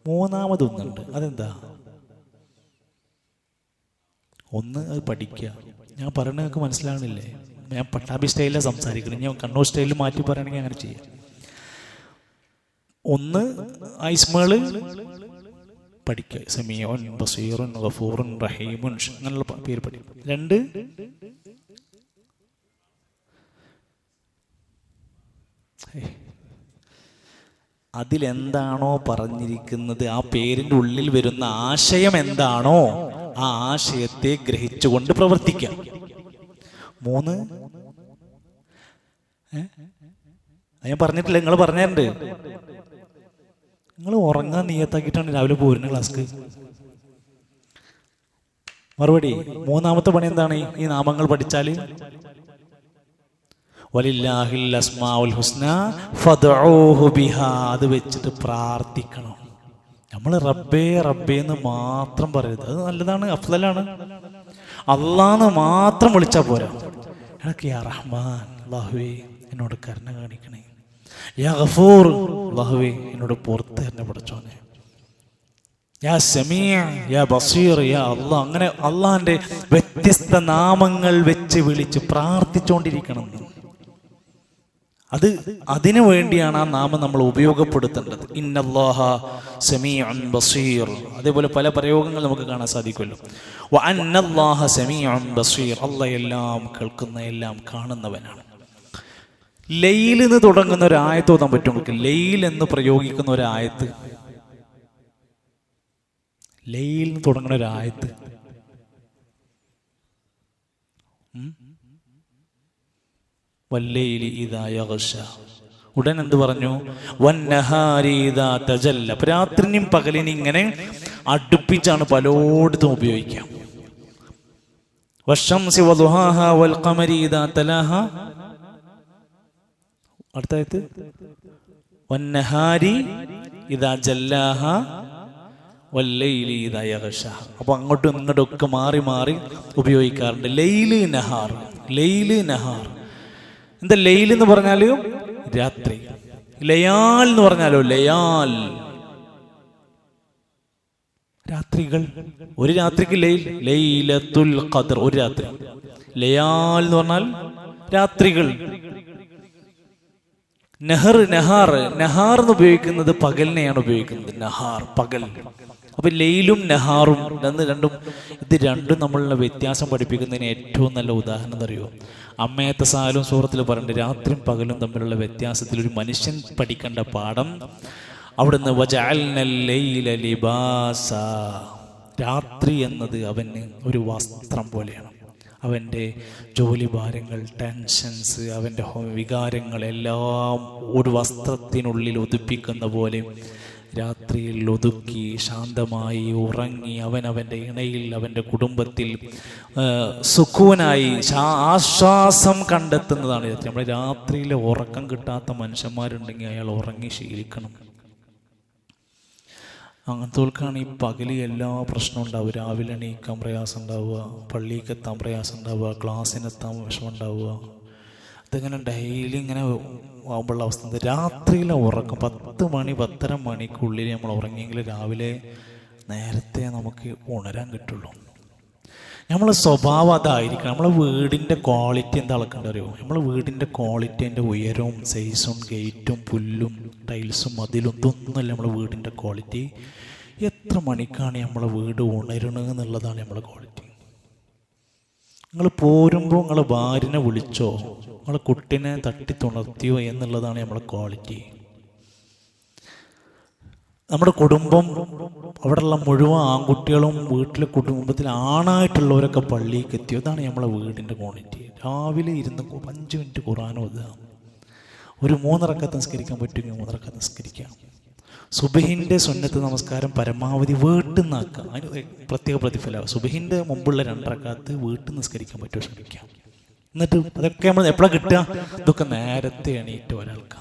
3-മതൊന്നുണ്ട്. അതെന്താ? ഒന്ന്, അത് പഠിക്കുക. ഞാൻ പറയണത് നിങ്ങൾക്ക് മനസ്സിലാകണില്ലേ? ഞാൻ പട്ടാമ്പി സ്റ്റൈലിലാണ് സംസാരിക്കണം. ഞാൻ കണ്ണൂർ സ്റ്റൈലിൽ മാറ്റി പറയുകയാണെങ്കിൽ അങ്ങനെ ചെയ്യാം. 1, ഐസ്മേള് പഠിക്കുക. സമീഉൻ ബസീറുൻ ഗഫൂറുൻ റഹീമുൻ, അങ്ങനെയുള്ള പേര് പഠിക്കും. 2, അതിലെന്താണോ പറഞ്ഞിരിക്കുന്നത്, ആ പേരിൻ്റെ ഉള്ളിൽ വരുന്ന ആശയം എന്താണോ ആ ആശയത്തെ ഗ്രഹിച്ചുകൊണ്ട് പ്രവർത്തിക്കാം. 3, ഞാൻ പറഞ്ഞിട്ടില്ല, നിങ്ങൾ പറഞ്ഞിട്ടുണ്ട്. നിങ്ങൾ ഉറങ്ങാൻ നിയത്താക്കിയിട്ടാണ് രാവിലെ പോരുന്ന ക്ലാസ്ക്ക്. മറുപടി, 3-മത്തെ പണി എന്താണ്? ഈ നാമങ്ങൾ പഠിച്ചാൽ വലില്ലാഹിൽ അസ്മാഉൽ ഹുസ്ന ഫദ്ഉഹു ബിഹാ, അത് വെച്ചിട്ട് പ്രാർത്ഥിക്കണം. നമ്മൾ റബ്ബേ റബ്ബേ എന്ന് മാത്രം പറയരുത്. അത് നല്ലതാണ്, അഫ്ളലാണ്. അള്ളാന്ന് മാത്രം വിളിച്ചാൽ പോരാ. എനിക്ക് യാ റഹ്മാൻ, അല്ലാഹുവേ എന്നോട് കരുണ കാണിക്കണേ. യാ ഗഫൂർ, അല്ലാഹുവേ എന്നോട് പുറത്ത് തന്നെ പഠിച്ചോനെ. യാ സമീഅ, യാ ബസീർ, യാ അല്ലാഹ്. അങ്ങനെ അള്ളാഹിന്റെ വ്യത്യസ്ത നാമങ്ങൾ വെച്ച് വിളിച്ച് പ്രാർത്ഥിച്ചുകൊണ്ടിരിക്കണം. അതിനു വേണ്ടിയാണ് ആ നാമം നമ്മൾ ഉപയോഗപ്പെടുത്തേണ്ടത്. ഇന്നല്ലാഹ സമീഉൻ ബസീർ. അതേപോലെ പല പ്രയോഗങ്ങൾ നമുക്ക് കാണാൻ സാധിക്കുമല്ലോ. വഅന്നല്ലാഹ സമീഉൻ ബസീർ, അല്ലാഹ് എല്ലാം കേൾക്കുന്ന എല്ലാം കാണുന്നവനാണ്. ലൈൽ എന്ന് തുടങ്ങുന്ന ഒരു ആയത്ത് ഓതാൻ പറ്റും നമുക്ക്? ലൈൽ എന്ന് പ്രയോഗിക്കുന്ന ഒരു ആയത്ത്, ലൈൽ എന്ന് തുടങ്ങുന്ന ഒരു ആയത്ത്. വല്ലൈലി ഇദാ യഗ്ശ. ഉടൻ എന്ത് പറഞ്ഞു? വന്നഹാരി ഇദാ തജല്ല. രാത്രിനും പകലിനും ഇങ്ങനെ അടുപ്പിച്ചാണ് പലയിടത്തും ഉപയോഗിക്കാം. വശംസി വദുഹാഹ വൽ ഖമരി ഇദാ തലാഹ. അടുത്തായത് വന്നഹാരി ഇദാ ജല്ലാഹ വല്ലൈലി ഇദാ യഗ്ശ. അപ്പോൾ അങ്ങോട്ടും ഇങ്ങോട്ടും ഒക്കെ മാറി മാറി ഉപയോഗിക്കാറുണ്ട്. ലൈല് നഹാർ, ലൈല് നഹാർ. എന്താ ലൈൽ എന്ന് പറഞ്ഞാൽ രാത്രി. ലയാൽ എന്ന് പറഞ്ഞാലോ ലയാൽ, രാത്രികൾ. ഒരു രാത്രിക്ക് ലൈൽ, ലൈലത്തുൽ ഖദർ, ഒരു രാത്രി. ലയാൽ എന്ന് പറഞ്ഞാൽ രാത്രികൾ. നഹർ, നഹാർ. നഹാർ എന്ന് ഉപയോഗിക്കുന്നത് പകലിനെയാണ് ഉപയോഗിക്കുന്നത്. നഹാർ, പകൽ. അപ്പൊ ലൈലും നഹാറും ഇത് രണ്ടും നമ്മളുടെ വ്യത്യാസം പഠിപ്പിക്കുന്നതിന് ഏറ്റവും നല്ല ഉദാഹരണം എന്നറിയോ? അമ്മയത്തെ സാലും സൂറത്തിൽ പറഞ്ഞിട്ട് രാത്രിയും പകലും തമ്മിലുള്ള വ്യത്യാസത്തിൽ ഒരു മനുഷ്യൻ പഠിക്കേണ്ട പാഠം അവിടുന്ന് വജഅൽനൽ ലൈല ലിബാസ. രാത്രി എന്നത് അവന് ഒരു വസ്ത്രം പോലെയാണ്. അവൻ്റെ ജോലി ഭാരങ്ങൾ, ടെൻഷൻസ്, അവൻ്റെ വികാരങ്ങളെല്ലാം ഒരു വസ്ത്രത്തിനുള്ളിൽ ഒതുപ്പിക്കുന്ന പോലെ രാത്രിയിൽ ഒതുക്കി ശാന്തമായി ഉറങ്ങി അവൻ്റെ ഇണയിൽ, അവൻ്റെ കുടുംബത്തിൽ സുഖൂനായി ആശ്വാസം കണ്ടെത്തുന്നതാണ് രാത്രി. നമ്മൾ രാത്രിയിൽ ഉറക്കം കിട്ടാത്ത മനുഷ്യന്മാരുണ്ടെങ്കിൽ അയാൾ ഉറങ്ങി ശീലിക്കണം. അങ്ങനത്തോൽക്കാണ് ഈ പകല് എല്ലാ പ്രശ്നവും ഉണ്ടാവുക. രാവിലെ എണീക്കാൻ പ്രയാസം ഉണ്ടാവുക, പള്ളിക്ക് എത്താൻ പ്രയാസം ഉണ്ടാവുക, ക്ലാസ്സിനെത്താൻ വിഷമം ഉണ്ടാവുക. അതിങ്ങനെ ഡെയിലി ഇങ്ങനെ ആകുമ്പോഴുള്ള അവസ്ഥ. രാത്രിയിലെ ഉറക്കം 10 മണി 10:30 മണിക്കുള്ളിൽ നമ്മൾ ഉറങ്ങിയെങ്കിൽ രാവിലെ നേരത്തെ നമുക്ക് ഉണരാൻ കിട്ടുള്ളൂ. നമ്മളെ സ്വഭാവം അതായിരിക്കണം. നമ്മളെ വീടിൻ്റെ ക്വാളിറ്റി എന്താ അളക്കേണ്ടത് അറിയോ? നമ്മളെ വീടിൻ്റെ ക്വാളിറ്റി, അതിൻ്റെ ഉയരവും സൈസും ഗേറ്റും പുല്ലും ടൈൽസും മതിലും ഇതൊന്നുമല്ല നമ്മളെ വീടിൻ്റെ ക്വാളിറ്റി. എത്ര മണിക്കാണ് നമ്മളെ വീട് ഉണരണത് എന്നുള്ളതാണ് നമ്മളെ ക്വാളിറ്റി. നിങ്ങൾ പോരുമ്പോൾ നിങ്ങളെ ഭാര്യനെ വിളിച്ചോ, നിങ്ങളെ കുട്ടീനെ തട്ടിത്തുണർത്തിയോ എന്നുള്ളതാണ് നമ്മളെ ക്വാളിറ്റി. നമ്മുടെ കുടുംബം, അവിടെയുള്ള മുഴുവൻ ആൺകുട്ടികളും വീട്ടിലെ കുടുംബത്തിൽ ആണായിട്ടുള്ളവരൊക്കെ പള്ളിക്ക് എത്തിയോ, ഇതാണ് നമ്മളെ വീടിൻ്റെ ക്വാളിറ്റി. രാവിലെ ഇരുന്ന് 5 മിനിറ്റ് ഖുർആൻ ഓതുക. ഒരു 3 റക്അത്ത് നിസ്കരിക്കാൻ പറ്റുമെങ്കിൽ 3 റക്അത്ത് നിസ്കരിക്കാം. സുബഹിൻ്റെ സുന്നത്ത് നമസ്കാരം പരമാവധി വീട്ടിൽ നിന്നാക്കുക. അതിന് പ്രത്യേക പ്രതിഫലമാകും. സുബഹിൻ്റെ മുമ്പുള്ള 2 റക്അത്ത് വീട്ടിൽ നിസ്കരിക്കാൻ പറ്റുമോ ശ്രമിക്കാം. എന്നിട്ട് അതൊക്കെ നമ്മൾ എപ്പോഴാണ് കിട്ടുക? ഇതൊക്കെ നേരത്തെ എണീറ്റ് ഒരാൾക്കാണ്.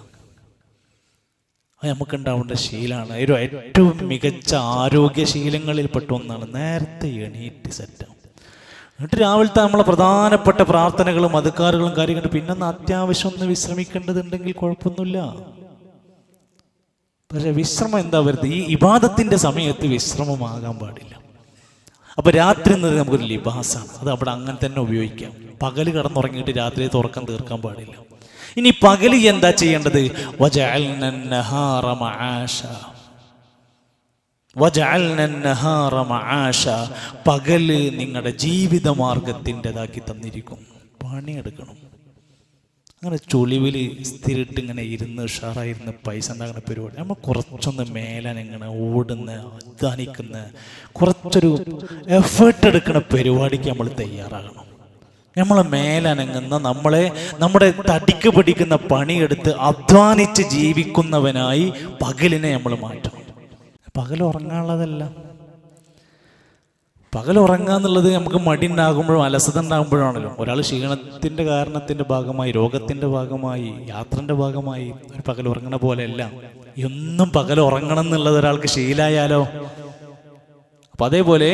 അത് നമുക്കുണ്ടാവേണ്ട ശീലമാണ്. ഒരു ഏറ്റവും മികച്ച ആരോഗ്യശീലങ്ങളിൽപ്പെട്ട ഒന്നാണ് നേരത്തെ എണീറ്റ് സെറ്റാവും. എന്നിട്ട് രാവിലത്തെ നമ്മളെ പ്രധാനപ്പെട്ട പ്രാർത്ഥനകളും അധികാരങ്ങളും കാര്യങ്ങളും, പിന്നെ ഒന്ന് അത്യാവശ്യം ഒന്ന് വിശ്രമിക്കേണ്ടതുണ്ടെങ്കിൽ കുഴപ്പമൊന്നുമില്ല. പക്ഷെ വിശ്രമം എന്താ വരുന്നത്? ഈ ഇബാദത്തിന്റെ സമയത്ത് വിശ്രമമാകാൻ പാടില്ല. അപ്പൊ രാത്രി എന്നത് നമുക്കൊരു ലിബാസാണ്. അത് അവിടെ അങ്ങനെ തന്നെ ഉപയോഗിക്കാം. പകല് കിടന്നുറങ്ങിയിട്ട് രാത്രി തുറക്കം തീർക്കാൻ പാടില്ല. ഇനി പകല് എന്താ ചെയ്യേണ്ടത്? വജഅൽന അൻ-നഹാറ മആശ. വജഅൽന അൻ-നഹാറ മആശ. പകല് നിങ്ങളുടെ ജീവിത മാർഗത്തിൻ്റെതാക്കി തന്നിരിക്കും. പണിയെടുക്കണം. അങ്ങനെ ചൊളിവിൽ സ്ഥിരിട്ട് ഇങ്ങനെ ഇരുന്ന് ഉഷാറായിരുന്ന് പൈസ ഉണ്ടാകുന്ന പരിപാടി നമ്മൾ കുറച്ചൊന്ന് മേലാനിങ്ങനെ ഓടുന്ന, അധ്വാനിക്കുന്ന, കുറച്ചൊരു എഫേർട്ട് എടുക്കുന്ന പരിപാടിക്ക് നമ്മൾ തയ്യാറാകണം. നമ്മളെ മേലനങ്ങുന്ന, നമ്മുടെ തടിക്ക് പിടിക്കുന്ന പണിയെടുത്ത് അധ്വാനിച്ച് ജീവിക്കുന്നവനായി പകലിനെ നമ്മൾ മാറ്റണം. പകൽ ഉറങ്ങാനുള്ളതല്ല. പകൽ ഉറങ്ങുക എന്നുള്ളത് നമുക്ക് മടി ഉണ്ടാകുമ്പോഴും അലസത ഉണ്ടാകുമ്പോഴാണല്ലോ. ഒരാൾ ക്ഷീണത്തിൻ്റെ കാരണത്തിൻ്റെ ഭാഗമായി, രോഗത്തിൻ്റെ ഭാഗമായി, യാത്രൻ്റെ ഭാഗമായി ഒരു പകൽ ഉറങ്ങണ പോലെയല്ല. എന്നും പകൽ ഉറങ്ങണം എന്നുള്ളത് ഒരാൾക്ക് ശീലമായാലോ. അപ്പം അതേപോലെ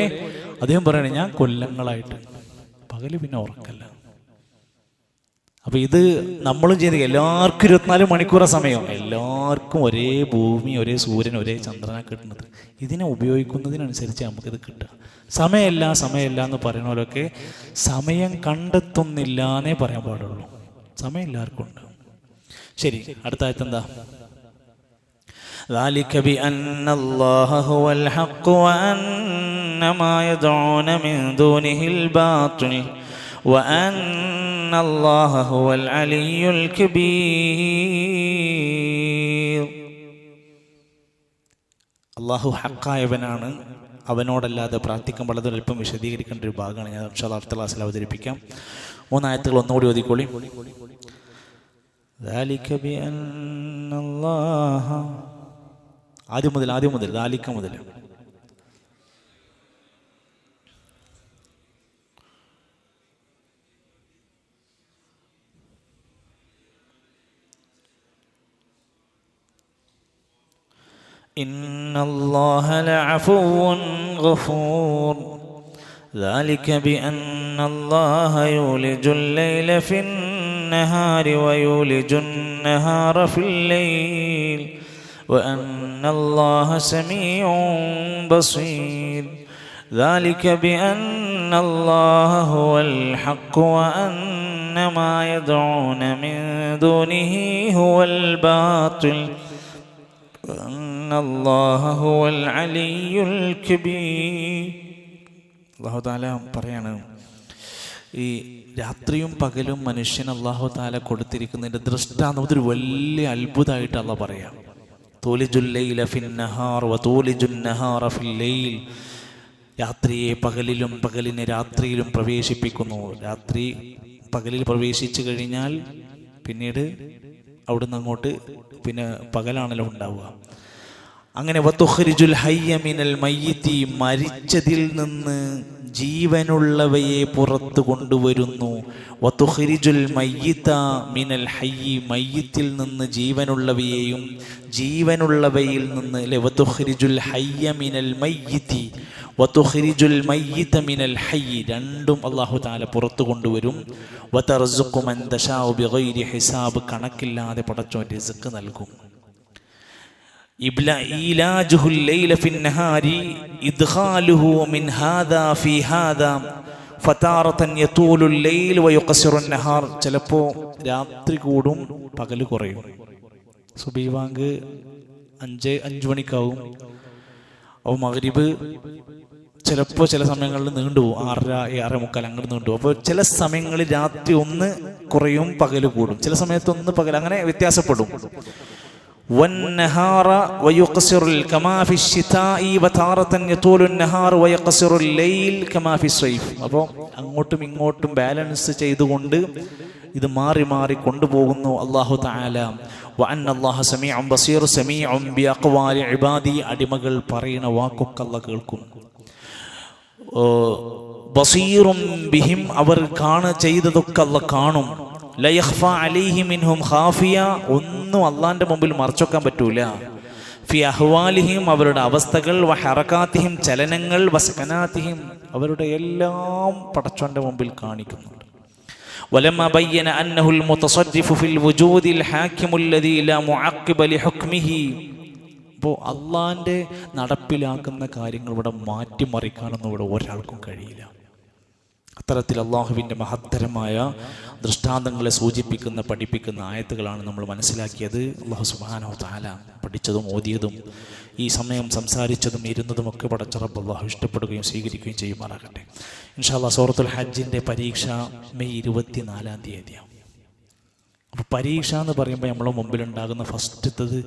അദ്ദേഹം പറയണേ, ഞാൻ കൊല്ലങ്ങളായിട്ട് പകല് പിന്നെ ഉറക്കല്ല. അപ്പം ഇത് നമ്മളും ചെയ്ത് എല്ലാവർക്കും 24 മണിക്കൂർ സമയം, എല്ലാവർക്കും ഒരേ ഭൂമി, ഒരേ സൂര്യൻ, ഒരേ ചന്ദ്രനാണ് കിട്ടുന്നത്. ഇതിനെ ഉപയോഗിക്കുന്നതിനനുസരിച്ച് നമുക്കിത് കിട്ടുക. സമയമില്ല എന്ന് പറയുന്നവരൊക്കെ സമയം കണ്ടെത്തുന്നില്ല എന്നേ പറയാൻ പാടുള്ളൂ. സമയം എല്ലാവർക്കും ഉണ്ട്. ശരി, അടുത്ത ആയത്ത് എന്താ? ذلك بأن الله هو الحق وأن ما يدعون من دونه الباطل وأن الله هو العلي الكبير. അള്ളാഹു ഹക്കായവനാണ്, അവനോടല്ലാതെ പ്രാർത്ഥിക്കുമ്പോൾ അല്പം വിശദീകരിക്കേണ്ട ഒരു ഭാഗമാണ്. ഞാൻ ഇൻഷാ അല്ലാഹ് അടുത്ത ക്ലാസ്സിൽ അവതരിപ്പിക്കാം. 3 ആയത്തുകൾ ഒന്നുകൂടി ഓതിക്കോളി. ذلك بأن الله, ആദ്യം മുതൽ ദാലിക മുതൽ. إن الله لعفو غفور. ذلك بأن الله يولج الليل في النهار ويولج النهار في الليل وأن الله سميع بصير. ذلك بأن الله هو الحق وأن ما يدعون من دونه هو الباطل وأن الله هو العلي الكبير. അല്ലാഹു തആല പറയാണ്, ഈ രാത്രിയും പകലും മനുഷ്യൻ അല്ലാഹു തആല കൊടുത്തിരിക്കുന്നതിൻ്റെ ദൃഷ്ടാന്തം അതൊരു വലിയ അത്ഭുതമായിട്ട് അല്ലാഹു പറയാം. തൂലിജുൽ ലൈല ഫിൻ നഹാർ വ തൂലിജുൻ നഹാറ ഫിൽ ലൈൽ. രാത്രിയെ പകലിലും പകലിനെ രാത്രിയിലും പ്രവേശിപ്പിക്കുന്നു. രാത്രി പകലിൽ പ്രവേശിച്ചു കഴിഞ്ഞാൽ പിന്നീട് അവിടുന്ന് അങ്ങോട്ട് പിന്നെ പകലാണല്ലോ ഉണ്ടാവുക. അങ്ങനെ വതുഖ്രിജുൽ ഹയ്യ മിനൽ മയ്യിത്തി, മരിച്ചതിൽ നിന്ന് ജീവനുള്ളവയെ പുറത്തു കൊണ്ടുവരുന്നു. വതുഖ്രിജുൽ മയ്യിത മിനൽ ഹയ്യി, മയ്യിത്തിൽ നിന്ന് ജീവനുള്ളവയെയും ജീവനുള്ളവയിൽ നിന്ന് വതുഖ്രിജുൽ ഹയ്യ മിനൽ മയ്യിത്തി വതുഖ്രിജുൽ മയ്യിത മിനൽ ഹയ്യി, രണ്ടും അല്ലാഹു തആല പുറത്തു കൊണ്ടുവരും. വതർസുഖു മൻ തശാഉ ബിഗൈരി ഹിസാബ്, കണക്കില്ലാതെ പടച്ചോൻ റിസ്ക് നൽകും. ഇലാജുഹുൽ ലൈല ഫിന്നഹാരി ഇദ്ഖാലുഹു മിൻ ഹാദാ ഫി ഹാദാ ഫതാറതൻ യതൂലുൽ ലൈൽ വയുഖസിറുൻ നഹാർ, ചിലപ്പോൾ രാത്രി കൂടും പകൽ കുറയും. സുബഹി ബാങ്ക് 5 മണിക്കാവും. അപ്പോൾ മഗ്രിബ് ചിലപ്പോൾ ചില സമയങ്ങളിൽ നീണ്ടുപോകും, 6:30 അങ്ങോട്ട് നീണ്ടുപോകും. അപ്പോൾ ചില സമയങ്ങളിൽ രാത്രി ഒന്ന് കുറയും പകൽ കൂടും, ചില സമയത്ത് ഒന്ന് പകൽ, അങ്ങനെ വ്യത്യാസപ്പെടും. والنهار ويقصر كما في الشتاء وتارة يطول النهار ويقصر الليل كما في الصيف. അപ്പോൾ അങ്ങോട്ടും ഇങ്ങോട്ടും ബാലൻസ് ചെയ്തുകൊണ്ട് ഇത് മാറി മാറി കൊണ്ടുപോകുന്നു അല്ലാഹു തആല. വഅന്ന അല്ലാഹ സമീഉൻ ബസീർ സമീഉൻ ബിഅഖ്വാലി ഇബാദി, അടിമകൾ പറയുന്ന വാക്കൊക്കെ അല്ലാഹു കേൾക്കും. ബസീറും ബിഹിം, അവർ ചെയ്തതൊക്കെ അല്ലാഹു കാണും. ല യഖ്ഫാ അലൈഹി മിൻഹും ഖാഫിയ, ഒന്നും അള്ളാന്റെ മുമ്പിൽ മറച്ചൊക്കാൻ പറ്റൂല. ഫി അഹ്വാലിഹിം, അവരുടെ അവസ്ഥകൾ, വ ഹറകാതിഹിം, ചലനങ്ങൾ, വ സകനാതിഹിം, അവരുടെ എല്ലാം പടച്ചോന്റെ മുമ്പിൽ കാണിക്കുന്നുണ്ട്. വലമ്മ ബയ്യന അന്നഹുൽ മുതസദ്ദിഫു ഫിൽ വുജൂദിൽ ഹാക്കിമുൽ ലദീ ലാ മുഅഖ്ഖിബ ലിഹുക്മിഹി, അപ്പോൾ അള്ളാന്റെ നടപ്പിലാക്കുന്ന കാര്യങ്ങൾ ഇവിടെ മാറ്റിമറിക്കാനൊന്നും ഇവിടെ ഒരാൾക്കും കഴിയില്ല. അത്തരത്തിൽ അള്ളാഹുവിൻ്റെ മഹത്തരമായ ദൃഷ്ടാന്തങ്ങളെ സൂചിപ്പിക്കുന്ന പഠിപ്പിക്കുന്ന ആയത്തുകളാണ് നമ്മൾ മനസ്സിലാക്കിയത്. അള്ളാഹു സുബ്ഹാനഹു വ തആല പഠിച്ചതും ഓതിയതും ഈ സമയം സംസാരിച്ചതും ഇരുന്നതുമൊക്കെ പടച്ച റബ്ബ് അള്ളാഹു ഇഷ്ടപ്പെടുകയും സ്വീകരിക്കുകയും ചെയ്യുമാറാകട്ടെ. ഇൻഷാ അല്ലാഹ് സൂറത്തുൽ ഹജ്ജിൻ്റെ പരീക്ഷ മെയ് 24-ാം തീയതിയാണ്. അപ്പോൾ പരീക്ഷ എന്ന് പറയുമ്പോൾ നമ്മളെ മുമ്പിലുണ്ടാകുന്ന ഫസ്റ്റത്തത്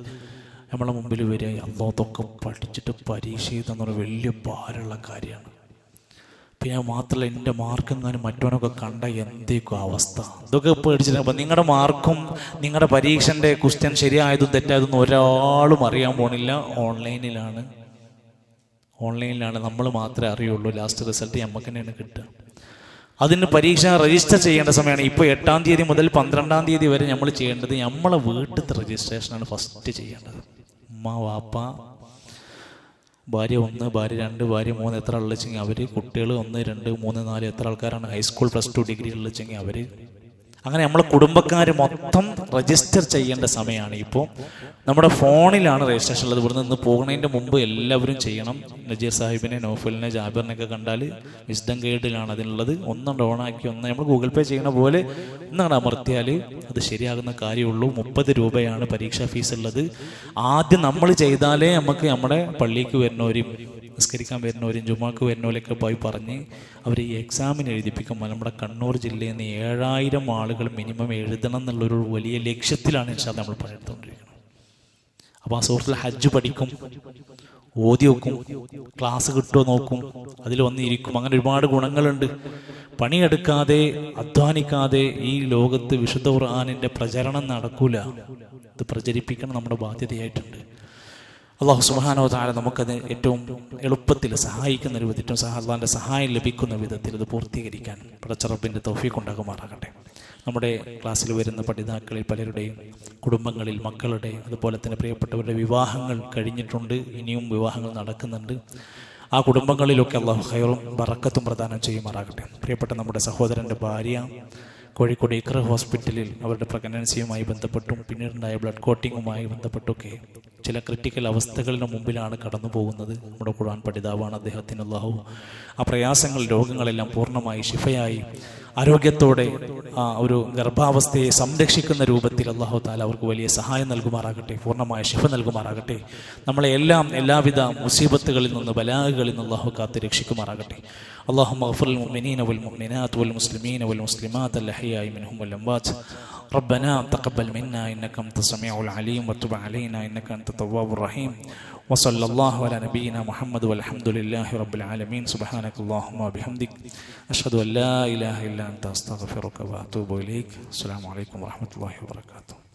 നമ്മളെ മുമ്പിൽ വരിക അള്ളാഹുതൊക്കെ പഠിച്ചിട്ട് പരീക്ഷ എഴുതുന്ന വലിയ ഭാരമുള്ള കാര്യമാണ്. പിന്നെ മാത്രമല്ല, എൻ്റെ മാർക്കെങ്ങാനും മറ്റവനൊക്കെ കണ്ട എന്തേക്കും അവസ്ഥ, ഇതൊക്കെ പേടിച്ചിട്ട്. അപ്പം നിങ്ങളുടെ മാർക്കും നിങ്ങളുടെ പരീക്ഷൻ്റെ ക്വസ്റ്റ്യൻ ശരിയായതും തെറ്റായതൊന്നും ഒരാളും അറിയാൻ പോണില്ല. ഓൺലൈനിലാണ് നമ്മൾ മാത്രമേ അറിയുള്ളൂ. ലാസ്റ്റ് റിസൾട്ട് നമുക്ക് തന്നെയാണ് കിട്ടുക. അതിന് പരീക്ഷ രജിസ്റ്റർ ചെയ്യേണ്ട സമയമാണ്. ഇപ്പോൾ 8-ാം തീയതി മുതൽ 12-ാം തീയതി വരെ നമ്മൾ ചെയ്യേണ്ടത് നമ്മളെ വീട്ടിലത്തെ രജിസ്ട്രേഷനാണ് ഫസ്റ്റ് ചെയ്യേണ്ടത്. ഉമ്മ, വാപ്പ, ഭാര്യ 1, ഭാര്യ 2, ഭാര്യ 3 എത്ര ഉള്ളെച്ചെങ്കിൽ അവർ, കുട്ടികൾ 1, 2, 3, 4 എത്ര ആൾക്കാരാണ് ഹൈസ്കൂൾ +2 ഡിഗ്രി ഉള്ളെച്ചെങ്കിൽ അവർ, അങ്ങനെ നമ്മളെ കുടുംബക്കാർ മൊത്തം രജിസ്റ്റർ ചെയ്യേണ്ട സമയമാണ് ഇപ്പോൾ. നമ്മുടെ ഫോണിലാണ് രജിസ്ട്രേഷൻ ഉള്ളത്. ഇവിടെ നിന്ന് പോകുന്നതിൻ്റെ മുമ്പ് എല്ലാവരും ചെയ്യണം. നജീർ സാഹിബിനെ, നൗഫലിനെ, ജാബിറിനെയൊക്കെ കണ്ടാൽ വിസ്ഡം ഗൈഡിലാണ് അതിനുള്ളത്. ഒന്നുണ്ട് ഓണാക്കി, ഒന്ന് നമ്മൾ ഗൂഗിൾ പേ ചെയ്യുന്ന പോലെ ഒന്നാണ് അമർത്തിയാൽ അത് ശരിയാകുന്ന കാര്യമുള്ളൂ. 30 രൂപയാണ് പരീക്ഷാ ഫീസ് ഉള്ളത്. ആദ്യം നമ്മൾ ചെയ്താലേ നമുക്ക് നമ്മുടെ പള്ളിക്ക് വരുന്നവരും നിസ്കരിക്കാൻ വരുന്നവരും ജുമാക്ക് വരുന്നവരൊക്കെ പോയി പറഞ്ഞ് അവർ ഈ എക്സാമിന് എഴുതിപ്പിക്കുമ്പോൾ നമ്മുടെ കണ്ണൂർ ജില്ലയിൽ നിന്ന് 7000 ആളുകൾ മിനിമം എഴുതണം എന്നുള്ളൊരു വലിയ ലക്ഷ്യത്തിലാണ് ഇൻഷാ നമ്മൾ പണിയെടുത്തുകൊണ്ടിരിക്കുന്നത്. അപ്പോൾ ആ സൂറത്തുൽ ഹജ്ജ് പഠിക്കും, ഓതി വെക്കും, ക്ലാസ് കിട്ടുമോ നോക്കും, അതിൽ വന്നിരിക്കും. അങ്ങനെ ഒരുപാട് ഗുണങ്ങളുണ്ട്. പണിയെടുക്കാതെ അധ്വാനിക്കാതെ ഈ ലോകത്ത് വിശുദ്ധ ഖുർആനിൻ്റെ പ്രചരണം നടക്കൂല. ഇത് പ്രചരിപ്പിക്കണം നമ്മുടെ ബാധ്യതയായിട്ടുണ്ട്. അല്ലാഹു സുബ്ഹാനഹു വ തആല നമുക്കത് ഏറ്റവും എളുപ്പത്തിൽ സഹായിക്കുന്ന രൂപത്തിൽ, ഏറ്റവും അല്ലാഹുവിൻ്റെ സഹായം ലഭിക്കുന്ന വിധത്തിൽ ഇത് പൂർത്തീകരിക്കാൻ പടച്ച റബ്ബിൻ്റെ തൗഫീഖ് ഉണ്ടാകുമാറാകട്ടെ. നമ്മുടെ ക്ലാസ്സിൽ വരുന്ന പഠിതാക്കളിൽ പലരുടെയും കുടുംബങ്ങളിൽ മക്കളുടെ അതുപോലെ തന്നെ പ്രിയപ്പെട്ടവരുടെ വിവാഹങ്ങൾ കഴിഞ്ഞിട്ടുണ്ട്, ഇനിയും വിവാഹങ്ങൾ നടക്കുന്നുണ്ട്. ആ കുടുംബങ്ങളിലൊക്കെ അല്ലാഹു ഖൈറും ബറക്കത്തും പ്രദാനം ചെയ്യുമാറാകട്ടെ. പ്രിയപ്പെട്ട നമ്മുടെ സഹോദരൻ്റെ ഭാര്യ കോഴിക്കോട് ഇഖ്റ ഹോസ്പിറ്റലിൽ അവരുടെ പ്രഗ്നൻസിയുമായി ബന്ധപ്പെട്ടും പിന്നീടുണ്ടായ ബ്ലഡ് കോട്ടിങ്ങുമായി ബന്ധപ്പെട്ടൊക്കെ ചില ക്രിട്ടിക്കൽ അവസ്ഥകളുടെ മുമ്പിലാണ് കടന്നു പോകുന്നത്. നമ്മുടെ ഖുർആൻ പഠിതാവാണ് അദ്ദേഹത്തിന് അല്ലാഹു ആ പ്രയാസങ്ങൾ, രോഗങ്ങളെല്ലാം പൂർണ്ണമായി ശിഫയായി ആരോഗ്യത്തോടെ ആ ഒരു ഗർഭാവസ്ഥയെ സംരക്ഷിക്കുന്ന രൂപത്തിൽ അല്ലാഹു തആല അവർക്ക് വലിയ സഹായം നൽകുമാറാകട്ടെ, പൂർണ്ണമായ ശിഫ നൽകുമാറാകട്ടെ. നമ്മളെ എല്ലാവിധ മുസീബത്തുകളിൽ നിന്ന്, ബലാഗുകളിൽ നിന്ന് അല്ലാഹു കാത്ത് രക്ഷിക്കുമാറാകട്ടെ. اللهم اغفر للمؤمنين والمؤمنات والمسلمين والمسلمات الأحياء منهم والأموات. ربنا تقبل منا إنك أنت السميع العليم وتب علينا إنك أنت التواب الرحيم വസല്ലല്ലാഹു അലാ നബിയിന മുഹമ്മദ് വൽഹംദുലില്ലാഹി റബ്ബിൽ ആലമീൻ. സുബ്ഹാനകല്ലാഹുമ്മ വബിഹംദിക് അഷ്ഹദു അൻ ലാ ഇലാഹ ഇല്ലാ അൻത അസ്തഗ്ഫിറുക വഅതൂബു ഇലൈക്. അസ്സലാമു അലൈക്കും വറഹ്മത്തുള്ളാഹി വബറകാതുഹു.